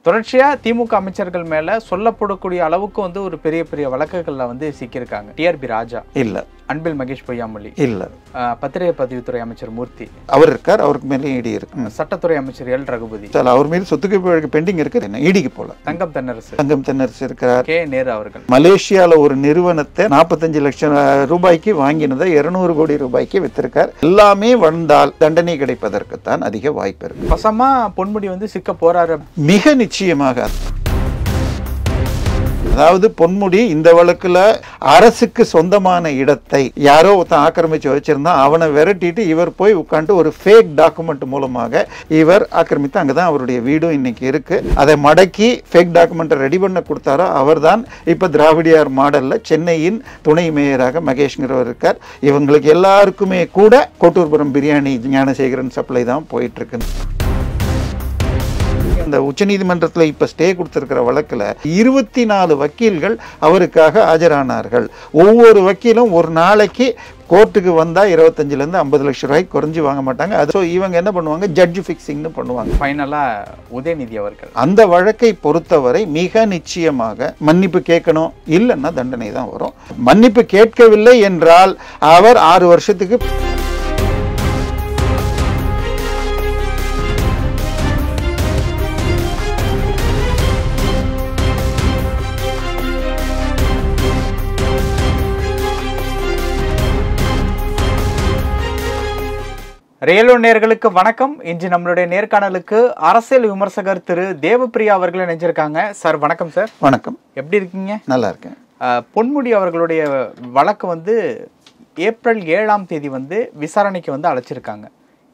தொடர்ச்சியா திமுக அமைச்சர்கள் மேல சொல்லப்படக்கூடிய அளவுக்கு வந்து ஒரு பெரிய பெரிய வழக்குகள்ல வந்து சிக்கியிருக்காங்க. டிஆர்பி ராஜா இல்ல, அன்பில் மகேஷ் பொய்யாமொழி இல்ல, பத்திரிகை பதிவுத்துறை அமைச்சர் மூர்த்தி அவர் இருக்கார், அவருக்கு மேலே இடி இருக்கு, சட்டத்துறை அமைச்சர் எல் ரகுபதி அவர் மீது சொத்துக்கு பெண்டிங் இருக்கு, இடிக்கு போல தங்கம் தென்னரசு இருக்கிறார், கே நேரு அவர்கள் மலேசியால ஒரு நிறுவனத்தை 45 லட்சம் ரூபாய்க்கு வாங்கினதை 200 கோடி ரூபாய்க்கு வித்திருக்கார். எல்லாமே வந்தால் தண்டனை கிடைப்பதற்குத்தான் அதிக வாய்ப்பு இருக்கு. பசமா பொன்முடி வந்து சிக்க போறாரு மிக நிச்சயமாக. அதாவது பொன்முடி இந்த வழக்குல அரசுக்கு சொந்தமான இடத்தை யாரோ ஒருத்தன் ஆக்கிரமிச்சு வச்சிருந்தா அவனை விரட்டிட்டு இவர் போய் உட்காந்து ஒரு ஃபேக் டாக்குமெண்ட் மூலமாக இவர் ஆக்கிரமித்து, அங்கதான் அவருடைய வீடும் இன்னைக்கு இருக்கு. அதை மடக்கி ஃபேக் டாக்குமெண்ட் ரெடி பண்ண கொடுத்தாரோ அவர் தான் இப்ப திராவிடியார் மாடல்ல சென்னையின் துணை மேயராக மகேஷ்ங்கிறவர் இருக்கார். இவங்களுக்கு எல்லாருக்குமே கூட கோட்டூர்புரம் பிரியாணி ஞானசேகரன் சப்ளை தான் போயிட்டு இருக்கு. இந்த உச்சநீதிமன்றத்தில் இப்ப ஸ்டே கொடுத்திருக்கிற வழக்குல 24 வக்கீல்கள் அவருக்காக ஆஜரானார்கள். ஒவ்வொரு வக்கீலும் ஒரு நாளைக்கு கோர்ட்டுக்கு வந்தா 25 ல இருந்து 50 லட்சம் ரூபாய்க்கு குறைஞ்சு வாங்க மாட்டாங்க. அது இவங்க என்ன பண்ணுவாங்க, ஜட்ஜ் ஃபிக்ஸிங்னு பண்ணுவாங்க. ஃபைனலா உதயநிதி அவர்கள் அந்த வழக்கை பொறுத்தவரை மிக நிச்சயமாக மன்னிப்பு கேட்கணும், இல்லைன்னா தண்டனை தான் வரும். மன்னிப்பு கேட்கவில்லை என்றால் அவர் 6 வருஷத்துக்கு ரியலோ நேயர்களுக்கு வணக்கம். இன்று நம்மளுடைய நேர்காணலுக்கு அரசியல் விமர்சகர் திரு தேவப்பிரியா அவர்கள் இணைஞ்சிருக்காங்க. சார் வணக்கம். சார் வணக்கம். எப்படி இருக்கீங்க? நல்லா இருக்கேன். பொன்முடி அவர்களுடைய வழக்கு வந்து ஏப்ரல் 7ஆம் தேதி வந்து விசாரணைக்கு வந்து அழைச்சிருக்காங்க.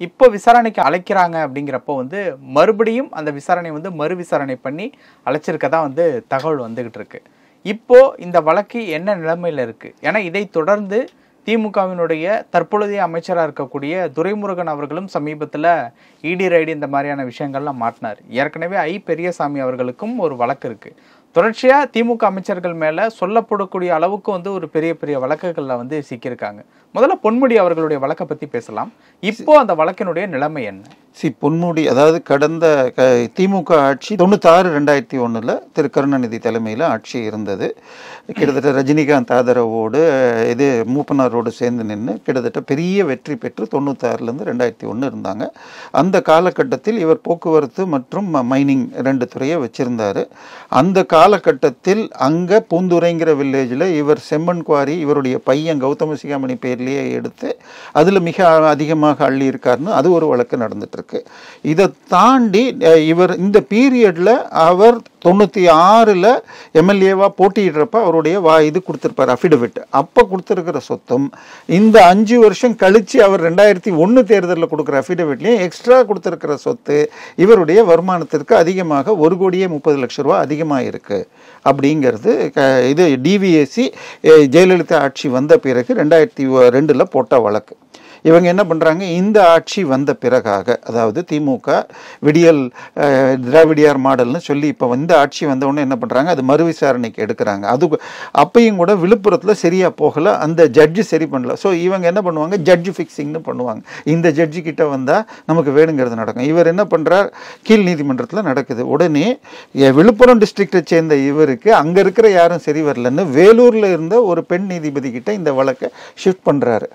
இப்போ விசாரணைக்கு அழைக்கிறாங்க அப்படிங்கிறப்போ வந்து மறுபடியும் அந்த விசாரணை வந்து மறு விசாரணை பண்ணி அழைச்சிருக்கதா வந்து தகவல் வந்துகிட்டு இருக்கு. இப்போ இந்த வழக்கு என்ன நிலைமையில இருக்கு? ஏன்னா இதை தொடர்ந்து திமுகவினுடைய தற்பொழுதைய அமைச்சராக இருக்கக்கூடிய துரைமுருகன் அவர்களும் சமீபத்தில் இடி ரைடு இந்த மாதிரியான விஷயங்கள்லாம் மாட்டினார். ஏற்கனவே பெரியசாமி அவர்களுக்கும் ஒரு வழக்கு இருக்கு. தொடர்ச்சியா திமுக அமைச்சர்கள் மேல சொல்லப்படக்கூடிய அளவுக்கு வந்து ஒரு பெரிய பெரிய வழக்குகள்ல வந்து சிக்கியிருக்காங்க. முதல்ல பொன்முடி அவர்களுடைய வழக்கை பத்தி பேசலாம். இப்போ அந்த வழக்கினுடைய நிலைமை என்ன? பொன்முடி அதாவது கடந்த திமுக ஆட்சி 96-2001 திரு கருணாநிதி தலைமையில் ஆட்சி இருந்தது. கிட்டத்தட்ட ரஜினிகாந்த் ஆதரவோடு இது மூப்பனாரோடு சேர்ந்து நின்று கிட்டத்தட்ட பெரிய வெற்றி பெற்று 96லேருந்து 2001 இருந்தாங்க. அந்த காலகட்டத்தில் இவர் போக்குவரத்து மற்றும் மைனிங் 2 துறையை வச்சிருந்தாரு. அந்த காலகட்டத்தில் அங்கே பூந்துரைங்கிற வில்லேஜில் இவர் செம்மண் குவாரி இவருடைய பையன் கௌதம சிகாமணி பேர்லேயே எடுத்து அதில் மிக அதிகமாக அள்ளி இருக்காருன்னு அது ஒரு வழக்கு நடந்துட்டு இருக்கு. இதை தாண்டி இவர் இந்த பீரியட்ல அவர் 96ல் எம்எல்ஏவா போட்டியிடுறப்ப அவருடைய இது கொடுத்திருப்பார் அஃபிடவிட். அப்போ கொடுத்துருக்கிற சொத்தும் இந்த 5 வருஷம் கழிச்சு அவர் 2001 தேர்தலில் கொடுக்குற அஃபிடவிட்லையும் எக்ஸ்ட்ரா கொடுத்துருக்கிற சொத்து இவருடைய வருமானத்திற்கு அதிகமாக 1,30,00,000 ரூபா அதிகமாக இருக்கு அப்படிங்கிறது இது டிவிஎஸ்சி ஜெயலலிதா ஆட்சி வந்த பிறகு 2002 போட்ட வழக்கு. இவங்க என்ன பண்ணுறாங்க, இந்த ஆட்சி வந்த பிறகாக, அதாவது திமுக விடியல் திராவிடியார் மாடல்னு சொல்லி இப்போ இந்த ஆட்சி வந்தவுடனே என்ன பண்ணுறாங்க, அது மறு விசாரணைக்கு எடுக்கிறாங்க. அது அப்பையும் கூட விழுப்புரத்தில் சரியாக போகலை, அந்த ஜட்ஜு சரி பண்ணல. ஸோ இவங்க என்ன பண்ணுவாங்க, ஜட்ஜு ஃபிக்ஸிங்னு பண்ணுவாங்க. இந்த ஜட்ஜு கிட்ட வந்தால் நமக்கு வேணுங்கிறது நடக்கும். இவர் என்ன பண்ணுறார், கீழ் நீதிமன்றத்தில் நடக்குது. உடனே விழுப்புரம் டிஸ்ட்ரிக்டை சேர்ந்த இவருக்கு அங்கே இருக்கிற யாரும் சரி வரலன்னு வேலூரில் இருந்த ஒரு பெண் நீதிபதி கிட்ட இந்த வழக்கை ஷிஃப்ட் பண்ணுறாரு.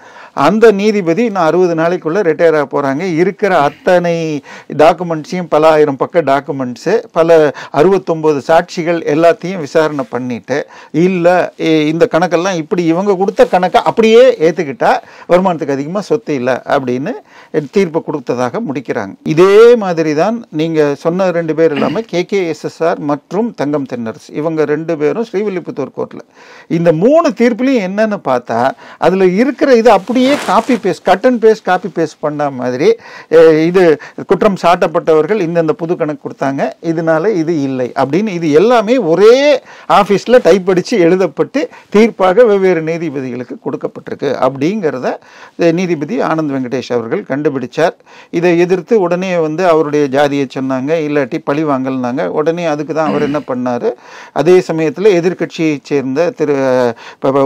அந்த நீதிபதி இன்னும் 60 நாளைக்குள்ள ரிட்டையர் ஆக போறாங்க. இருக்கிற அத்தனை டாக்குமெண்ட்ஸையும் பல ஆயிரம் பக்க டாக்குமெண்ட்ஸு பல 69 சாட்சிகள் எல்லாத்தையும் விசாரணை பண்ணிட்டு இல்லை இந்த கணக்கெல்லாம் இப்படி இவங்க கொடுத்த கணக்கை அப்படியே ஏற்றுக்கிட்டா வருமானத்துக்கு அதிகமாக சொத்து இல்லை அப்படின்னு தீர்ப்பு கொடுத்ததாக முடிக்கிறாங்க. இதே மாதிரி தான் நீங்கள் சொன்ன 2 பேர் இல்லாமல் KKSSR மற்றும் தங்கம் தென்னரசு இவங்க 2 பேரும் ஸ்ரீவில்லிபுத்தூர் கோர்ட்டில் இந்த 3 தீர்ப்புலையும் என்னன்னு பார்த்தா அதில் இருக்கிற இது அப்படியே copy paste cut and paste copy paste பண்ண மாதிரி இது குற்றம் சாட்டப்பட்டவர்கள் இந்த புது கணக்கு கொடுத்தாங்க, இதனால இது இல்லை அப்படின்னு இது எல்லாமே ஒரே ஆஃபீஸில் டைப் அடித்து எழுதப்பட்டு தீர்ப்பாக வெவ்வேறு நீதிபதிகளுக்கு கொடுக்கப்பட்டிருக்கு அப்படிங்கிறத நீதிபதி ஆனந்த் வெங்கடேஷ் அவர்கள் கண்டுபிடிச்சார். இதை எதிர்த்து உடனே அவருடைய ஜாதியை சொன்னாங்க, இல்லாட்டி பழி வாங்கல்னாங்க. உடனே அதுக்கு தான் அவர் என்ன பண்ணார், அதே சமயத்தில் எதிர்கட்சியை சேர்ந்த திரு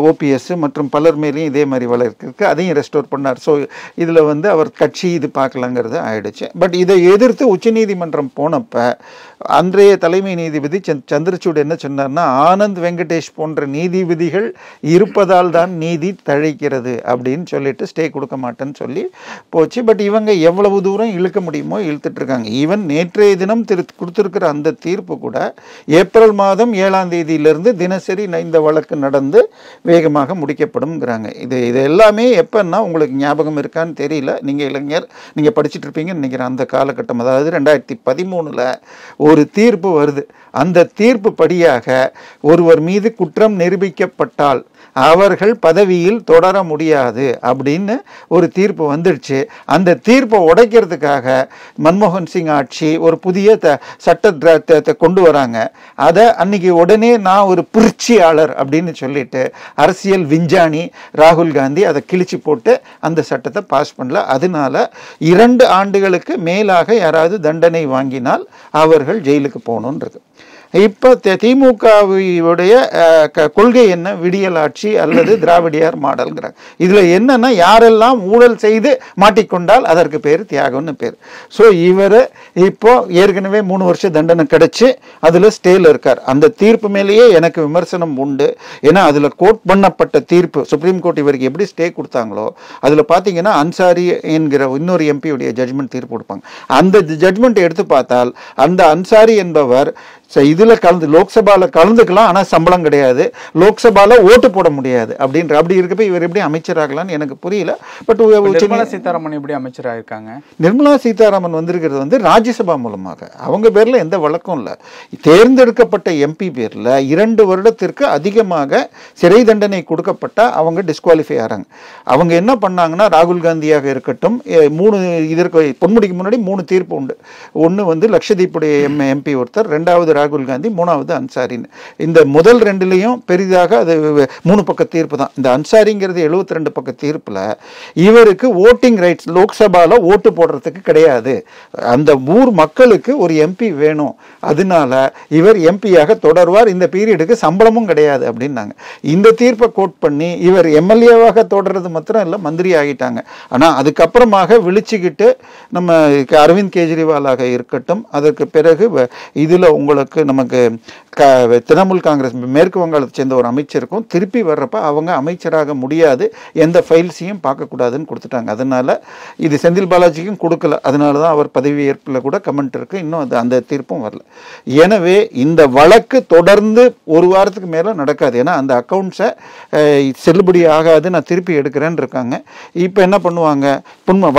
OPS மற்றும் பலர் மேலேயும் இதே மாதிரி வழக்கு இருக்கு, அதையும் அதையும் ரெஸ்டோர் பண்ணார். ஸோ இதில் வந்து அவர் கட்சி இது பார்க்கலாங்கிறது ஆயிடுச்சு. பட் இதை எதிர்த்து உச்சநீதிமன்றம் போனப்ப அன்றைய தலைமை நீதிபதி சந்திரசூட் என்ன சொன்னார்னா, ஆனந்த் வெங்கடேஷ் போன்ற நீதிபதிகள் இருப்பதால் தான் நீதி தழைக்கிறது அப்படின்னு சொல்லிட்டு ஸ்டே கொடுக்க மாட்டேன்னு சொல்லி போச்சு. பட் இவங்க எவ்வளவு தூரம் இழுக்க முடியுமோ இழுத்துட்டு இருக்காங்க. ஈவன் நேற்றைய தினம் கொடுத்திருக்கிற அந்த தீர்ப்பு கூட ஏப்ரல் மாதம் 7ஆம் தேதியிலிருந்து தினசரி இந்த வழக்கு நடந்து வேகமாக முடிக்கப்படும்ங்கிறாங்க. இது எல்லாமே எப்பன்னா உங்களுக்கு ஞாபகம் இருக்கான்னு தெரியல, நீங்க இளைஞர், நீங்க படிச்சுட்டு இருப்பீங்கன்னு நினைக்கிறேன். அந்த காலகட்டம், அதாவது 2013 ஒரு தீர்ப்பு வருது. அந்த தீர்ப்பு படியாக ஒருவர் மீது குற்றம் நிரூபிக்கப்பட்டால் அவர்கள் பதவியில் தொடர முடியாது அப்படின்னு ஒரு தீர்ப்பு வந்துடுச்சு. அந்த தீர்ப்பை உடைக்கிறதுக்காக மன்மோகன் சிங் ஆட்சி ஒரு புதிய சட்டத்தை கொண்டு வராங்க. அதை அன்னைக்கு உடனே நான் ஒரு புரட்சியாளர் அப்படின்னு சொல்லிட்டு அரசியல் விஞ்ஞானி ராகுல் காந்தி அதை கிழிச்சு போட்டு அந்த சட்டத்தை பாஸ் பண்ணல. அதனால 2 ஆண்டுகளுக்கு மேலாக யாராவது தண்டனை வாங்கினால் அவர்கள் ஜெயிலுக்கு போகணும்னு இருக்கு. இப்போ திமுகவுடைய கொள்கை என்ன? விடியல் ஆட்சி அல்லது திராவிடியார் மாடல்ங்கிறாங்க. இதில் என்னன்னா, யாரெல்லாம் ஊழல் செய்து மாட்டிக்கொண்டால் அதற்கு பேர் தியாகம்னு பேர். ஸோ இவர் இப்போ ஏற்கனவே 3 வருஷம் தண்டனை கிடைச்சி அதில் ஸ்டேல இருக்கார். அந்த தீர்ப்பு மேலேயே எனக்கு விமர்சனம் உண்டு. ஏன்னா அதில் கோட் பண்ணப்பட்ட தீர்ப்பு, சுப்ரீம் கோர்ட் இவருக்கு எப்படி ஸ்டே கொடுத்தாங்களோ அதில் பார்த்தீங்கன்னா அன்சாரி என்கிற இன்னொரு எம்பியுடைய ஜட்மெண்ட் தீர்ப்பு கொடுப்பாங்க. அந்த ஜட்மெண்ட் எடுத்து பார்த்தால் அந்த அன்சாரி என்பவர் இதுல கலந்து லோக்சபால கலந்துக்கலாம், ஆனா சம்பளம் கிடையாது, லோக்சபால ஓட்டு போட முடியாது அப்படின்ற. அப்படி இருக்கப்ப இவர் எப்படி அமைச்சராகலான்னு எனக்கு புரியல. பட் நிர்மலா சீதாராமன் எப்படி அமைச்சராக இருக்காங்க? நிர்மலா சீதாராமன் வந்திருக்கிறது வந்து ராஜ்யசபா மூலமாக. அவங்க பேர்ல எந்த வழக்கம் இல்லை. தேர்ந்தெடுக்கப்பட்ட எம்பி பேர்ல 2 வருடத்திற்கு அதிகமாக சிறை தண்டனை கொடுக்கப்பட்டா அவங்க டிஸ்குவாலிஃபை ஆகிறாங்க. அவங்க என்ன பண்ணாங்கன்னா, ராகுல் காந்தியாக இருக்கட்டும், 3 இதற்கு பொன்முடிக்கு முன்னாடி 3 தீர்ப்பு உண்டு. ஒன்று வந்து லட்சதீப்புடைய எம்பி ஒருத்தர், 2வது ராகுல் காந்தி, 3வது அன்சாரின்னு. இந்த முதல் 2லையும் பெரிதாக அது 3 பக்க தீர்ப்பு தான். இந்த அன்சாரிங்கிறது 72 பக்க தீர்ப்புல இவருக்கு ஓட்டிங் ரைட்ஸ், லோக்சபால ஓட்டு போடுறதுக்கு கிடையாது. அந்த ஊர் மக்களுக்கு ஒரு எம்பி வேணும், அதனால இவர் எம்பியாக தொடர்வார், இந்த பீரியடுக்கு சம்பளமும் கிடையாது அப்படின்னாங்க. இந்த தீர்ப்பை கோட் பண்ணி இவர் எம்எல்ஏவாக தொடர்றது மாத்திரம் இல்லை, மந்திரி ஆகிட்டாங்க. ஆனால் அதுக்கப்புறமாக விழிச்சுக்கிட்டு நம்ம அரவிந்த் கெஜ்ரிவாலாக இருக்கட்டும், அதற்கு பிறகு இதில் உங்களுக்கு நமக்கு திரிணாமுல் காங்கிரஸ் மேற்கு வங்காளத்தை சேர்ந்த ஒரு அமைச்சருக்கும் திருப்பி வர்றப்ப அவங்க அமைச்சராக முடியாது, எந்த ஃபைல்ஸையும் பார்க்கக்கூடாதுன்னு கொடுத்துட்டாங்க. அதனால இது செந்தில் பாலாஜிக்கும் கொடுக்கல. அதனால தான் அவர் பதவியேற்பில் கூட கமெண்ட் இருக்கு, இன்னும் அந்த தீர்ப்பும் வரல. எனவே இந்த வழக்கு தொடர்ந்து 1 வாரத்துக்கு மேலே நடக்காது. ஏன்னா அந்த அக்கௌண்ட்ஸை செல்லுபடி ஆகாது, நான் திருப்பி எடுக்கிறேன்னு இருக்காங்க. இப்போ என்ன பண்ணுவாங்க,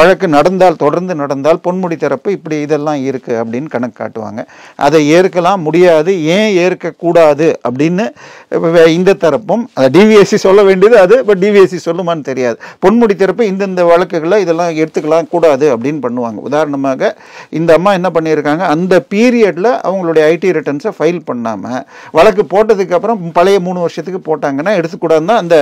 வழக்கு நடந்தால், தொடர்ந்து நடந்தால் பொன்முடி தரப்பு இப்படி இதெல்லாம் இருக்கு அப்படின்னு கணக்கு காட்டுவாங்க. அதை ஏற்கலாம் முடியாது, ஏன் ஏற்கக்கூடாது அப்படின்னு இந்த தரப்பும், டிவிஎஸ்சி சொல்ல வேண்டியது அது, பட் டிவிஎஸ்சி சொல்லுமான்னு தெரியாது. பொன்முடி தரப்பு இந்தந்த வழக்குகளை இதெல்லாம் எடுத்துக்கலாம் கூடாது அப்படின்னு பண்ணுவாங்க. உதாரணமாக இந்த அம்மா என்ன பண்ணியிருக்காங்க, அந்த பீரியட்ல அவங்களுடைய ஐடி ரிட்டர்ன்ஸை ஃபைல் பண்ணாமல் வழக்கு போட்டதுக்கு அப்புறம் பழைய 3 வருஷத்துக்கு போட்டாங்கன்னா எடுத்துக்கூடாதுன்னா அந்த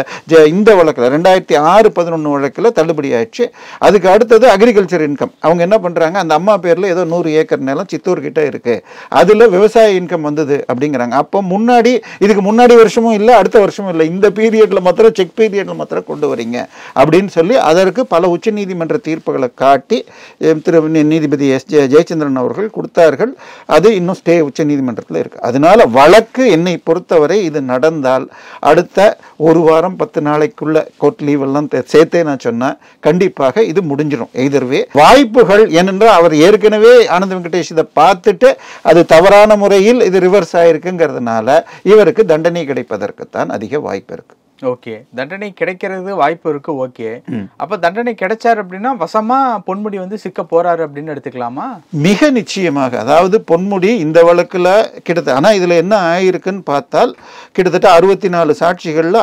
இந்த வழக்கில் 2006-11 வழக்கில் தள்ளுபடி ஆயிடுச்சு. அதுக்கு அடுத்தது அக்ரிகல்ச்சர் இன்கம். அவங்க என்ன பண்ணுறாங்க, அந்த அம்மா பேரில் ஏதோ 100 ஏக்கர் நிலம் சித்தூர் கிட்ட இருக்கு, அதில் விவசாய இன்கம் வந்தது அப்படிங்கிறாங்க. அப்போ முன்னாடி, இதுக்கு முன்னாடி வருஷமும் இல்லை, அடுத்த வருஷமும் இல்லை, இந்த பீரியட்ல மாத்திரம், செக் பீரியட்ல மாத்திரம் கொண்டு வரீங்க அப்படின்னு சொல்லி அதற்கு பல உச்ச நீதிமன்ற தீர்ப்புகளை காட்டி நீதிபதி ஜெயச்சந்திரன் அவர்கள் கொடுத்தார்கள். அது இன்னும் ஸ்டே உச்ச நீதிமன்றத்தில் இருக்கு. அதனால வழக்கு என்னை பொறுத்தவரை இது நடந்தால் அடுத்த 1 வாரம் 10 நாளைக்குள்ள கோர்ட் லீவ் எல்லாம் சேர்த்தே நான் சொன்னேன், கண்டிப்பாக இது முடிஞ்சிடும். எதிர்வே வாய்ப்புகள் ஏனென்றால் அவர் ஏற்கனவே ஆனந்த் வெங்கடேஷ் இதை பார்த்துட்டு அது தவறான முறையில் இது ரிவர்ஸ் ஆயிருக்குங்கிறதுனால இவருக்கு தண்டனை கிடைப்பதற்குத்தான் அதிக வாய்ப்பு இருக்கு. ஓகே, தண்டனை கிடைக்கிறது வாய்ப்பு இருக்கு. ஓகே, அப்ப தண்டனை கிடைச்சாரு அப்படின்னா வசமா பொன்முடி வந்து சிக்க போறாரு அப்படின்னு எடுத்துக்கலாமா? மிக நிச்சயமாக. அதாவது பொன்முடி இந்த வழக்குல கிட்டத்தட்ட, ஆனா இதுல என்ன ஆயிருக்குன்னு பார்த்தால் கிட்டத்தட்ட 64 சாட்சிகள்ல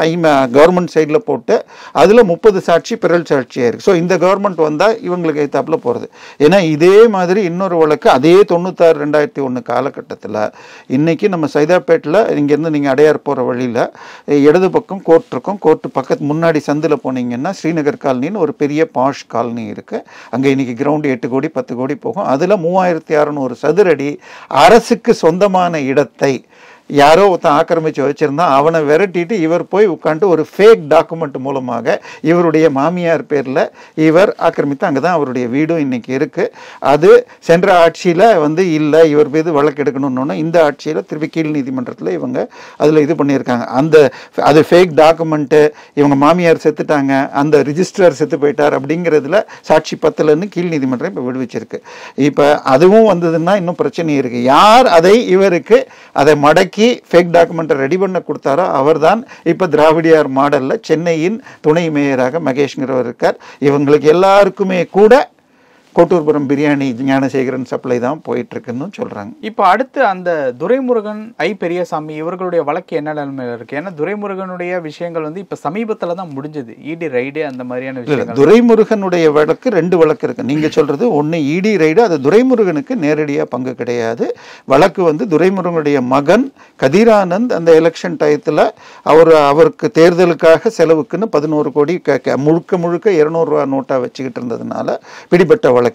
கவர்மெண்ட் சைட்ல போட்டு அதுல 30 சாட்சி பிறல் சாட்சி ஆயிருக்கு. ஸோ இந்த கவர்மெண்ட் வந்தா இவங்களுக்கு எத்தாப்புல போறது. ஏன்னா இதே மாதிரி இன்னொரு வழக்கு அதே 96-2001 காலகட்டத்தில் இன்னைக்கு நம்ம சைதாப்பேட்டில் இங்கேருந்து நீங்கள் அடையார் போகிற வழியில் இடது பக்கம் கோர்ட் இருக்கும். கோர்ட்டு பக்கத்து முன்னாடி சந்தில் போனீங்கன்னா ஸ்ரீநகர் காலனின்னு ஒரு பெரிய பாஷ் காலனி இருக்குது. அங்கே இன்னைக்கு கிரவுண்டு 8 கோடி 10 கோடி போகும். அதில் 3600 சதுரடி அரசுக்கு சொந்தமான இடத்தை யாரோ ஒருத்தன் ஆக்கிரமிச்சு வச்சிருந்தான், அவனை விரட்டிட்டு இவர் போய் உட்காந்துட்டு ஒரு ஃபேக் டாக்குமெண்ட் மூலமாக இவருடைய மாமியார் பேரில் இவர் ஆக்கிரமித்து, அங்கே தான் அவருடைய வீடும் இன்னைக்கு இருக்கு. அது சென்ற ஆட்சியில் இல்லை இவர் மீது வழக்கு எடுக்கணும்னு இந்த ஆட்சியில் திருப்பி கீழ் நீதிமன்றத்தில் இவங்க அதில் இது பண்ணியிருக்காங்க. அது ஃபேக் டாக்குமெண்ட்டு, இவங்க மாமியார் செத்துட்டாங்க, அந்த ரிஜிஸ்ட்ரார் செத்து போயிட்டார் அப்படிங்கிறதுல சாட்சி பத்தலன்னு கீழ் நீதிமன்றம் இப்போ விடுவிச்சிருக்கு. இப்போ அதுவும் வந்ததுன்னா இன்னும் பிரச்சனை இருக்கு. யார் அதை இவருக்கு அதை மடக்கி ஃபேக் டாக்குமெண்ட்டை ரெடி பண்ண கொடுத்தாரோ அவர் தான் இப்போ திராவிடியார் மாடலில் சென்னையின் துணை மேயராக மகேஷ்ங்கிறவர் இருக்கார். இவங்களுக்கு எல்லாருக்குமே கூட கோட்டூர்புரம் பிரியாணி ஞானசேகரன் சப்ளை தான் போயிட்டு இருக்குன்னு சொல்றாங்க. இப்போ அடுத்து அந்த துரைமுருகன் பெரியசாமி இவர்களுடைய வழக்கு என்ன நிலைமையில இருக்கு? ஏன்னா துரைமுருகனுடைய விஷயங்கள் இப்ப சமீபத்துல தான் முடிஞ்சது, இடி ரைடு அந்த மாதிரியான விஷயங்கள். துரைமுருகனுடைய வழக்கு 2 வழக்கு இருக்கு. நீங்க சொல்றது ஒன்னு இடி ரைடு, அது துரைமுருகனுக்கு நேரடியா பங்கு கிடையாது. வழக்கு துரைமுருகனுடைய மகன் கதிரானந்த் அந்த எலெக்ஷன் டயத்துல அவருக்கு தேர்தலுக்காக செலவுக்குன்னு 11 கோடி முழுக்க 200 ரூபா நோட்டா வச்சுக்கிட்டு இருந்ததுனால பிடிபட்ட வழக்கு.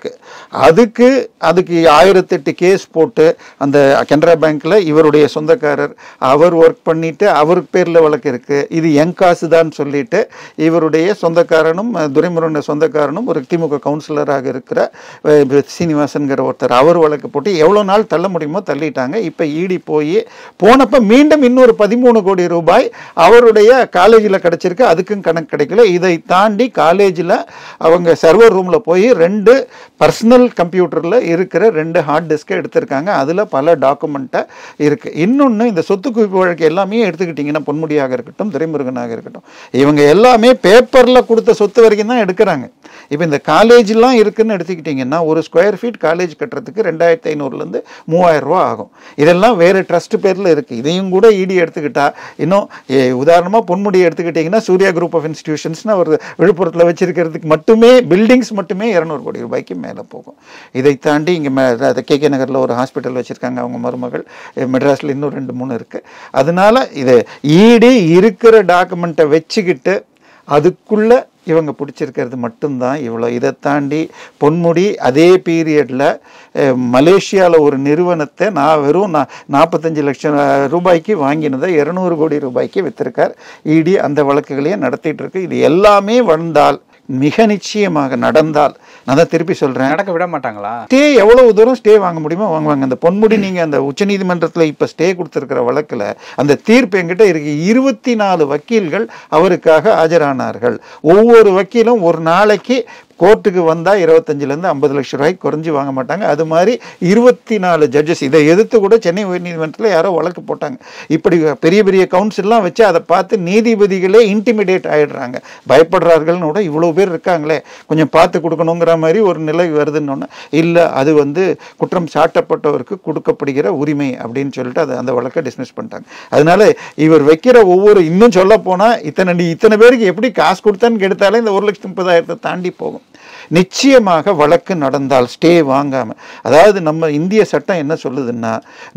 அதுக்கு 1008 கேஸ் போட்டு அந்த கனரா பேங்க்ல இவருடைய சொந்தக்காரர் அவர் ஒர்க் பண்ணிட்டு அவருக்கு பேர்ல வழக்கு இருக்கு, இது என் காசு தான் சொல்லிட்டு இவருடைய சொந்தக்காரனும் துரைமுருகன் சொந்தக்காரனும் ஒரு திமுக கவுன்சிலராக இருக்கிற சீனிவாசன்கிற ஒருத்தர் அவர் வழக்கு போட்டு எவ்வளவு நாள் தள்ள முடியுமோ தள்ளிட்டாங்க. இப்ப ஈடி போனப்ப மீண்டும் இன்னொரு 13 கோடி ரூபாய் அவருடைய காலேஜில் கிடைச்சிருக்கு, அதுக்கும் கணக்கு கிடைக்கல. இதை தாண்டி காலேஜில் அவங்க சர்வர் ரூம்ல போய் 2 பர்சனல் கம்ப்யூட்டர்ல இருக்கிற 2 ஹார்ட் டிஸ்கை எடுத்திருக்காங்க. அதுல பல டாக்குமெண்ட்டை இருக்கு. இன்னொன்னு இந்த சொத்து குவிப்பு வழக்கு எல்லாமே எடுத்துக்கிட்டீங்கன்னா பொன்முடியாக இருக்கட்டும் துரைமுருகனாக இருக்கட்டும் இவங்க எல்லாமே பேப்பர்ல கொடுத்த சொத்து வரைக்கும் தான் எடுக்கிறாங்க. இப்போ இந்த காலேஜ்லாம் இருக்குன்னு எடுத்துக்கிட்டிங்கன்னா ஒரு ஸ்கொயர் ஃபீட் காலேஜ் கட்டுறதுக்கு 2500 3000 ரூபா ஆகும். இதெல்லாம் வேறு ட்ரஸ்ட் பேரில் இருக்குது. இதையும் கூட இடி எடுத்துக்கிட்டா இன்னும் உதாரணமாக பொன்முடியை எடுத்துக்கிட்டிங்கன்னா சூர்யா குரூப் ஆஃப் இன்ஸ்டிடியூஷன்ஸ்னு ஒரு விழுப்புரத்தில் வச்சிருக்கிறதுக்கு மட்டுமே பில்டிங்ஸ் மட்டுமே 200 கோடி ரூபாய்க்கு மேலே போகும். இதை தாண்டி இங்கே KK நகரில் ஒரு ஹாஸ்பிட்டல் வச்சுருக்காங்க அவங்க மருமகள், மெட்ராஸில் இன்னும் 2-3 இருக்குது. அதனால இது இடி இருக்கிற டாக்குமெண்ட்டை வச்சுக்கிட்டு அதுக்குள்ள இவங்க பிடிச்சிருக்கிறது மட்டும்தான் இவ்வளோ. இதை தாண்டி பொன்முடி அதே பீரியடில் மலேசியாவில் ஒரு நிறுவனத்தை வெறும் 45 லட்சம் ரூபாய்க்கு வாங்கினதை 200 கோடி ரூபாய்க்கு வித்திருக்கார். இடி அந்த வழக்குகளையும் நடத்திட்டு இருக்கு. இது எல்லாமே வந்தால் மிக நிச்சயமாக நடந்தால், நான் தான் திருப்பி சொல்றேன், நடக்க விட மாட்டாங்களா? ஸ்டே எவ்வளவு தூரம் ஸ்டே வாங்க முடியுமோ வாங்குவாங்க. அந்த பொன்முடி நீங்க அந்த உச்சநீதிமன்றத்தில் இப்ப ஸ்டே கொடுத்திருக்கிற வழக்குல அந்த தீர்ப்பு என்கிட்ட இருக்கு. 24 வக்கீல்கள் அவருக்காக ஆஜரானார்கள். ஒவ்வொரு வக்கீலும் ஒரு நாளைக்கு கோர்ட்டுக்கு வந்தால் 25 50 லட்சம் ரூபாய்க்கு குறைஞ்சி வாங்க மாட்டாங்க. அது மாதிரி 24 ஜட்ஜஸ் இதை எதிர்த்து கூட சென்னை உயர்நீதிமன்றத்தில் யாரோ வழக்கு போட்டாங்க. இப்படி பெரிய பெரிய கவுன்சில்லாம் வச்சு அதை பார்த்து நீதிபதிகளே இன்டிமிடேட் ஆகிடுறாங்க, பயப்படுறார்கள்னு கூட இவ்வளோ பேர் இருக்காங்களே கொஞ்சம் பார்த்து கொடுக்கணுங்கிற மாதிரி ஒரு நிலை வருதுன்னு. இல்லை, அது குற்றம் சாட்டப்பட்டவருக்கு கொடுக்கப்படுகிற உரிமை அப்படின்னு சொல்லிட்டு அதை அந்த வழக்கை டிஸ்மிஸ் பண்ணிட்டாங்க. அதனால இவர் வைக்கிற ஒவ்வொரு இன்னும் சொல்ல போனால் இத்தனை பேருக்கு எப்படி காசு கொடுத்தான்னு கெடுத்தாலே இந்த 1,30,000 தாண்டி போகும். நிச்சயமாக வழக்கு நடந்தால் ஸ்டே வாங்காம, அதாவது நம்ம இந்திய சட்டம் என்ன சொல்லுதுன்னா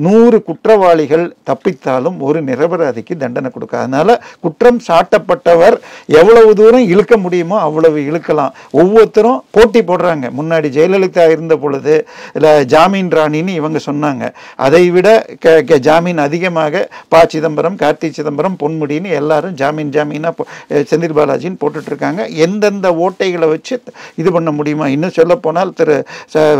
100 குற்றவாளிகள் தப்பித்தாலும் ஒரு நிரபராதிக்கு தண்டனை கொடுக்க. அதனால குற்றம் சாட்டப்பட்டவர் எவ்வளவு தூரம் இழுக்க முடியுமோ அவ்வளவு இழுக்கலாம். ஒவ்வொருத்தரும் போட்டி போடுறாங்க. முன்னாடி ஜெயலலிதா இருந்த பொழுது ஜாமீன் ராணின்னு இவங்க சொன்னாங்க. அதை விட ஜாமீன் அதிகமாக சிதம்பரம், கார்த்தி சிதம்பரம், பொன்முடின்னு எல்லாரும் ஜாமீனா செந்தில் பாலாஜின்னு போட்டுட்டு இருக்காங்க. எந்தெந்த ஓட்டைகளை வச்சு இது பண்ண முடியுமா? இன்னும் சொல்ல போனால்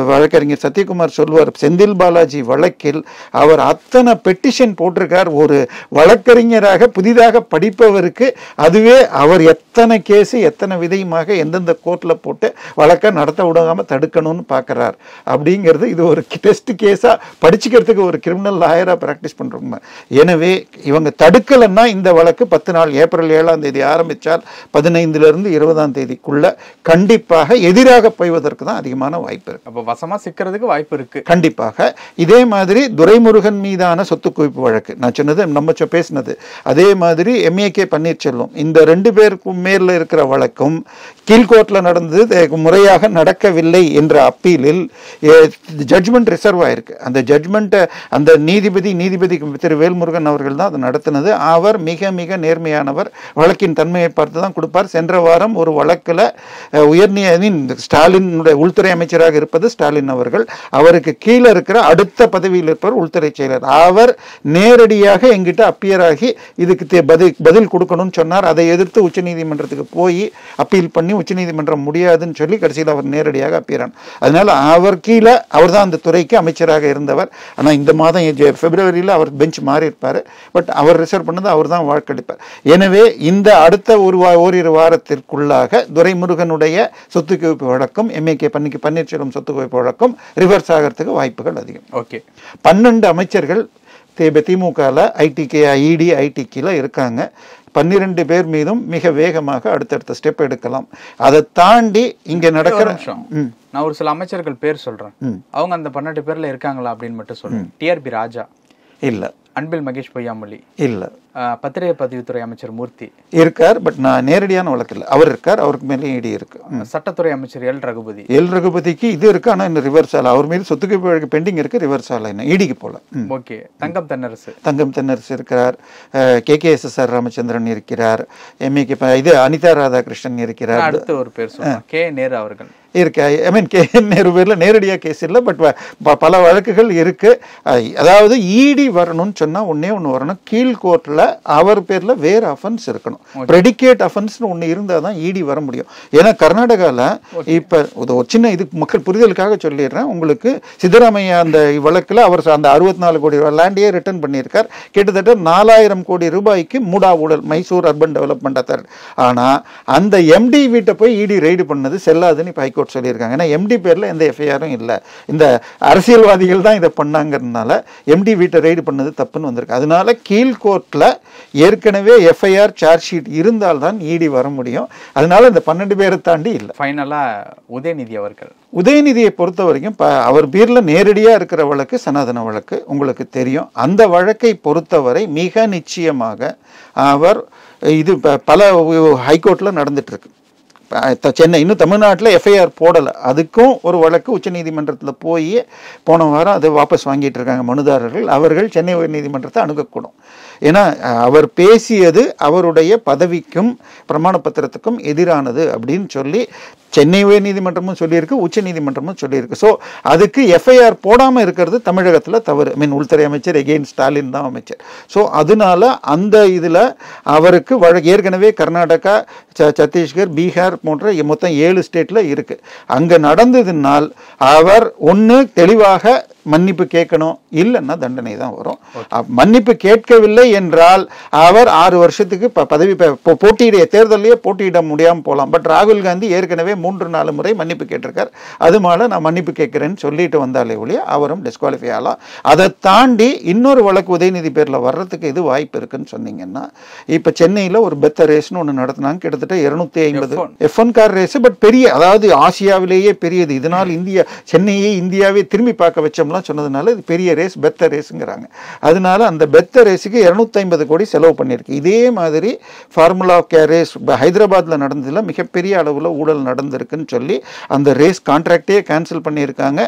வழக்கறிஞர் சத்யகுமார் சொல்வார், செந்தில் பாலாஜி வழக்கில் அவர் அத்தனை பெட்டிஷன் போட்டிருக்கார். ஒரு வழக்கறிஞராக புதிதாக படிப்பவருக்கு அதுவே அவர் எத்தனை கேஸ் எத்தனை விதயமாக எந்தெந்த கோர்ட்ல போட்டு வழக்கை நடத்த விடாம தடுக்கணும்னு பார்க்கிறார். அப்படிங்கிறது இது ஒரு டெஸ்ட் கேஸா படிச்சுக்கிறதுக்கு ஒரு கிரிமினல் லாயரா பிராக்டிஸ் பண்றோம். எனவே இவங்க தடுக்கலன்னா இந்த வழக்கு 10 நாள் ஏப்ரல் 7ஆம் தேதி ஆரம்பிச்சால் 15 20ஆம் தேதிக்குள்ள கண்டிப்பாக எதிராக போய்வதற்கு தான் அதிகமான வாய்ப்பு இருக்கு. அப்ப வசமா சிக்கிறதுக்கு வாய்ப்பு இருக்கு கண்டிப்பாக. இதே மாதிரி துரைமுருகன் மீதான சொத்து குவிப்பு வழக்கு நான் சொன்னது நம்ம பேசினது. அதே மாதிரி MAK பன்னீர்செல்வம், இந்த 2 பேருக்கும் மேல இருக்கிற வழக்கும் கீழ்கோர்ட்ல நடந்தது முறையாக நடக்கவில்லை என்ற அப்பீலில் ஜட்ஜ்மெண்ட் ரிசர்வ் ஆயிருக்கு. அந்த ஜட்ஜ்மெண்ட் அந்த நீதிபதி திரு வேல்முருகன் அவர்கள் தான் அதை நடத்தினது. அவர் மிக மிக நேர்மையானவர், வழக்கின் தன்மையை பார்த்து தான் கொடுப்பார். சென்ற வாரம் ஒரு வழக்கில் மீன் ஸ்டாலினுடைய உள்துறை அமைச்சராக இருப்பது ஸ்டாலின் அவர்கள், அவருக்கு கீழே இருக்கிற அடுத்த பதவியில் இருப்பவர் உள்துறை செயலர். அவர் நேரடியாக எங்கிட்ட அப்பியர் ஆகி இதுக்கு பதில் கொடுக்கணும்னு சொன்னார். அதை எதிர்த்து உச்சநீதிமன்றத்துக்கு போய் அப்பீல் பண்ணி உச்சநீதிமன்றம் முடியாதுன்னு சொல்லி கடைசியில் அவர் நேரடியாக அப்பியரான். அதனால அவர் கீழே அவர் தான் அந்த துறைக்கு அமைச்சராக இருந்தவர். ஆனால் இந்த மாதம் பிப்ரவரியில் அவர் பெஞ்ச் மாறி இருப்பார். பட் அவர் ரிசர்வ் பண்ணது அவர் தான் வாக்களிப்பார். எனவே இந்த அடுத்த ஓரிரு வாரத்திற்குள்ளாக துரைமுருகனுடைய சொத்து குவிப்பு வழக்கம், எம்ஏகே பன்னீர்செல்வம் சொத்து குவிப்பு வழக்கம் ரிவர்ஸ் ஆகிறதுக்கு வாய்ப்புகள் அதிகம். ஓகே, 12 அமைச்சர்கள் திமுகவில் ஐடிகே இடி ஐடிக்கில இருக்காங்க. 12 பேர் மீதும் மிக வேகமாக அடுத்தடுத்த ஸ்டெப் எடுக்கலாம். அதை தாண்டி இங்க நடக்கிற நான் ஒரு சில அமைச்சர்கள் பேர் சொல்றேன், அவங்க அந்த 12 பேர்ல இருக்காங்களா அப்படின்னு மட்டும் சொல்றேன். டிஆர்பி ராஜா இல்ல, அன்பில் மகேஷ் பொய்யாமொழி இல்ல, பத்திரிகை பதிவுத்துறை அமைச்சர் மூர்த்தி இருக்கார். பட் நான் நேரடியான வழக்கில் அவர் இருக்கார், அவருக்கு மேலே இடி இருக்கு. சட்டத்துறை அமைச்சர் எல் ரகுபதிக்கு இது இருக்கு, ஆனா இன்னும் ரிவர்ஸ் ஆல அவர் மீது சொத்துக்கு வழக்கு பெண்டிங் இருக்கு, ரிவர்ஸ் ஆல என்ன இடிக்கு போல. ஓகே, தங்கம் தென்னரசு இருக்கிறார், KKSSR ராமச்சந்திரன் இருக்கிறார், எம்ஏகே இது அனிதா ராதாகிருஷ்ணன் இருக்கிறார். அடுத்து ஒரு பேர் சொல்றேன், கே நேரு அவர்கள் இருக்கு. ஐ மீன் நேரு பேர்ல நேரடியாக கேஸ் இல்லை, பட் பல வழக்குகள் இருக்கு. அதாவது இடி வரணும்னு சொன்னா ஒன்னே ஒன்று வரணும், கீழ்கோர்ட்ல அவர் பேர்ல வேற அஃபென்ஸ் இருக்கணும். ப்ரெடிகேட் அஃபென்ஸ்னு ஒன்று இருந்தால் தான் இடி வர முடியும். ஏன்னா கர்நாடகாவில் இப்போ ஒரு சின்ன இது மக்கள் புரிதலுக்காக சொல்லிடுறேன் உங்களுக்கு. சித்தராமையா அந்த வழக்கில் அவர் அந்த 64 கோடி ரூபாய் லேண்டையே ரிட்டர்ன் பண்ணியிருக்கார். கிட்டத்தட்ட 4000 கோடி ரூபாய்க்கு மூடா ஊழல், மைசூர் அர்பன் டெவலப்மெண்ட் அத்தாரிட்டி. ஆனால் அந்த எம்டி வீட்டை போய் இடி ரெய்டு பண்ணது செல்லாதுன்னு இப்போ ஹைகோர்ட் சொல்லியிருக்காங்க. ஏன்னா எம்டி பேரில் எந்த எஃப்ஐஆரும் இல்லை, இந்த அரசியல்வாதிகள் தான் இதை பண்ணாங்கிறதுனால எம்டி வீட்டை ரெய்டு பண்ணது தப்புன்னு வந்திருக்கு. அதனால கீழ்கோர்ட்டில் ஏற்கனவே எஃப்ஐஆர் சார்ஜ் ஷீட் இருந்தால் தான் இடி வர முடியும். அதனால இந்த 12 பேரை தாண்டி இல்லை. ஃபைனலா உதயநிதியை பொறுத்த வரைக்கும் அவர் பேரில் நேரடியாக இருக்கிற வழக்கு சனாதன வழக்கு உங்களுக்கு தெரியும். அந்த வழக்கை பொறுத்தவரை மிக நிச்சயமாக அவர் இது பல ஹைகோர்ட்டில் நடந்துட்டு இருக்கு. சென்னை இன்னும் தமிழ்நாட்டில் எஃப்ஐஆர் போடலை, அதுக்கும் ஒரு வழக்கு உச்சநீதிமன்றத்தில் போய் போன வாரம் அதை வாபஸ் வாங்கிட்டு இருக்காங்க மனுதாரர்கள். அவர்கள் சென்னை உயர்நீதிமன்றத்தை அணுகக்கூடும். ஏன்னா அவர் பேசியது அவருடைய பதவிக்கும் பிரமாண பத்திரத்துக்கும் எதிரானது அப்படின்னு சொல்லி சென்னை உயர்நீதிமன்றமும் சொல்லியிருக்கு, உச்சநீதிமன்றமும் சொல்லியிருக்கு. ஸோ அதுக்கு எஃப்ஐஆர் போடாமல் இருக்கிறது தமிழகத்தில் தவறு. ஐ மீன் உள்துறை அமைச்சர் எகெயின் ஸ்டாலின் தான் அமைச்சர். ஸோ அதனால அந்த இதில் அவருக்கு ஏற்கனவே கர்நாடகா, சத்தீஸ்கர், பீகார் போன்ற மொத்தம் 7 ஸ்டேட்டில் இருக்குது. அங்கே நடந்ததுனால் அவர் ஒன்று தெளிவாக மன்னிப்பு கேட்கணும், இல்லைன்னா தண்டனை தான் வரும். மன்னிப்பு கேட்கவில்லை என்றால் அவர் 6 வருஷத்துக்கு பதவி போட்டியிட தேர்தலையே போட்டியிட முடியாமல் போகலாம். பட் ராகுல் காந்தி ஏற்கனவே 3-4 முறை மன்னிப்பு கேட்டிருக்கார். அது மேலே நான் மன்னிப்பு கேட்கிறேன்னு சொல்லிட்டு வந்தாலே ஒழிய அவரும் டிஸ்குவாலிஃபை ஆகலாம். அதை தாண்டி இன்னொரு வழக்கு உதயநிதி பேரில் வர்றதுக்கு எது வாய்ப்பு இருக்குன்னு சொன்னீங்கன்னா, இப்போ சென்னையில் ஒரு பெத்த ரேஸ்னு ஒன்று நடத்தினாங்க. கிட்டத்தட்ட 250 F1 கார் ரேஸ். பட் பெரிய, அதாவது ஆசியாவிலேயே பெரியது. இதனால் சென்னையை இந்தியாவே திரும்பி பார்க்க வச்சோம்னா சொன்னதுனால இது பெரிய ரேஸ், பெத்த ரேஸுங்கிறாங்க. அதனால அந்த பெத்த ரேஸுக்கு 250 கோடி செலவு பண்ணியிருக்கு. இதே மாதிரி ஃபார்முலா ரேஸ் ஹைதராபாத்தில் நடந்ததில் மிகப்பெரிய அளவில் ஊழல் நடந்திருக்குன்னு சொல்லி அந்த ரேஸ் கான்ட்ராக்டே கேன்சல் பண்ணியிருக்காங்க.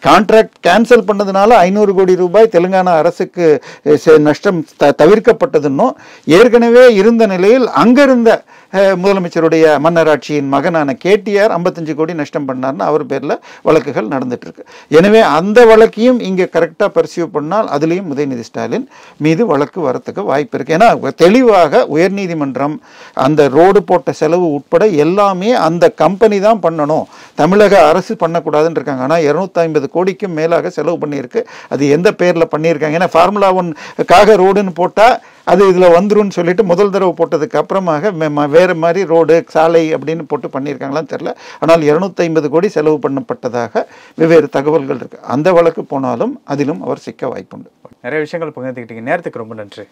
கான்ட்ராக்ட் கேன்சல் பண்ணதுனால 500 கோடி ரூபாய் தெலுங்கானா அரசுக்கு நஷ்டம் தவிர்க்கப்பட்டதுன்னும், ஏற்கனவே இருந்த நிலையில் அங்கிருந்த முதலமைச்சருடைய மன்னராட்சியின் மகனான KTR 55 கோடி நஷ்டம் பண்ணார்னு அவர் பேரில் வழக்குகள் நடந்துட்டு இருக்கு. எனவே அந்த வழக்கையும் இங்கே கரெக்டாக பர்சியூ பண்ணால் அதுலேயும் உதயநிதி ஸ்டாலின் மீது வழக்கு வரத்துக்கு வாய்ப்பு இருக்கு. ஏன்னா தெளிவாக உயர்நீதிமன்றம் அந்த ரோடு போட்ட செலவு உட்பட எல்லாமே அந்த கம்பெனி தான் பண்ணணும், தமிழக அரசு பண்ணக்கூடாதுன்னு இருக்காங்க. ஆனால் 250 கோடிக்கும் மேலாக செலவு பண்ணியிருக்கு. அது எந்த பேரில் பண்ணியிருக்காங்க? ஏன்னா ஃபார்முலா 1க்காக ரோடுன்னு போட்டால் அது இதில் வந்துருன்னு சொல்லிட்டு முதல் தடவை போட்டதுக்கு அப்புறமாக வேறு மாதிரி ரோடு, சாலை அப்படின்னு போட்டு பண்ணியிருக்காங்களான்னு தெரியல. ஆனால் 250 கோடி செலவு பண்ணப்பட்டதாக வெவ்வேறு தகவல்கள் இருக்கு. அந்த வழக்கு போனாலும் அதிலும் அவர் சிக்க வாய்ப்புண்டு. நிறைய விஷயங்கள் பகிர்ந்துக்கிட்டீங்க. நேரத்துக்கு ரொம்ப நன்றி.